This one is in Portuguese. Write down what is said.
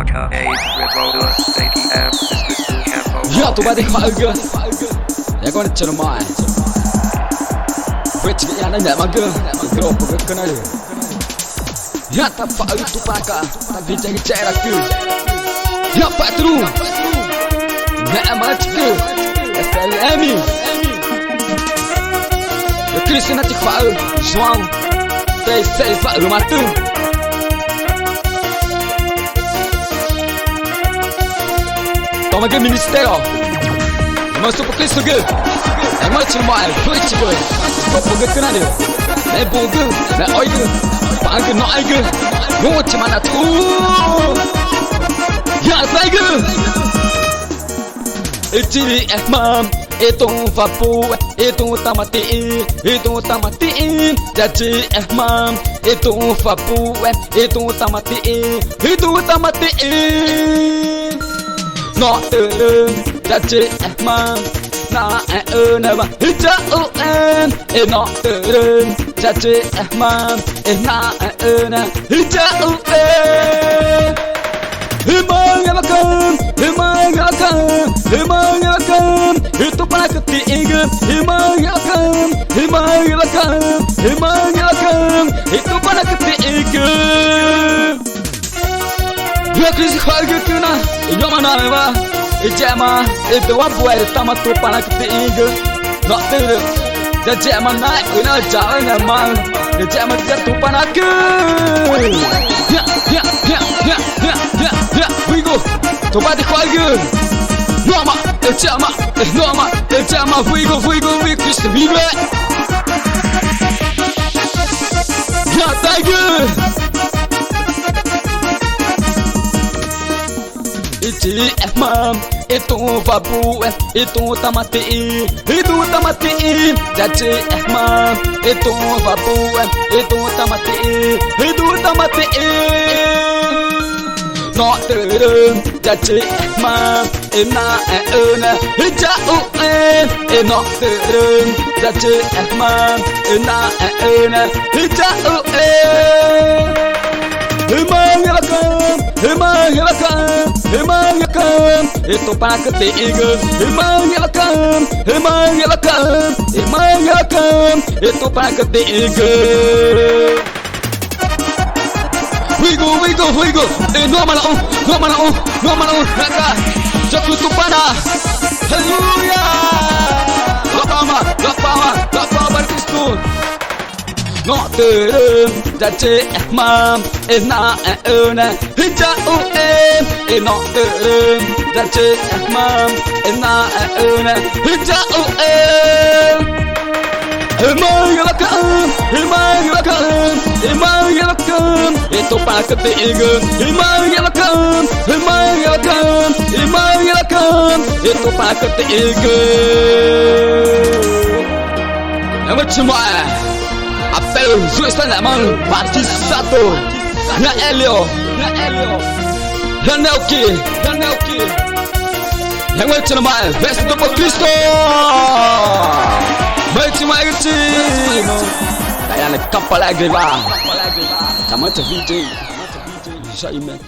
Vodka, AIDS, Revolver, ATM, Mr. Stu Campo. Ya tu balik harga. Ya kau nak cermai. Wait yang nak maga. Drop ke kena dia. Ya tak pak itu pakar. Tak gejek-gejek aku. Ya pak terus. Nak amat ke. SLMI. Ya Kristian nak cakap. João. Saya pak rumah tu. Toma que ministério, mas tu porque isso que é mais normal, foi tipo, tu porque que nada, é bom que, é oi que, bang que não é que, não te manda tu, já sai que, etiri é mam, eton vapo, eton tamati, jadi é mam, eton vapo, eton tamati. Nó từ đơn ra chế mang na na ba hita o en e nó từ đơn ra chế mang e na na hita o en himang ya bakam itu para ketiga himang ya bakam itu para ketiga. Ya Kristi harga kena, ini mana ba? Ijama, itu apa buat tamat tu panak ketiga. Nak ter, ijama naik, ina jalan nama, ijama jatuh panak ke. Ya, we go. Coba di harga. Nama, ijama, we go, Kristi vive. Ya tiger. Iti mam, itu vabu, itu tamati, jadi mam, itu vabu, itu tamati, no turun, jadi mam, ina hijau no turun, jadi mam, ina hijau Himang yakam, itu para ketiga. Himang yakam, itu para ketiga. We go. No mana. Naka, jatuh tu pana. Haleluya. Lapa Kristus. No turun, jadi mam, ina hijau no turun, jadi mam, ina hijau Himang yakam, itu para ketiga. Himang yakam, itu para ketiga. Yang macam apel Zuestan Amal Batisato na Elio na Nelki yang macam mana best untuk Kristo macam mana itu kayak nak kapal lagi lah sama macam VJ Syaiman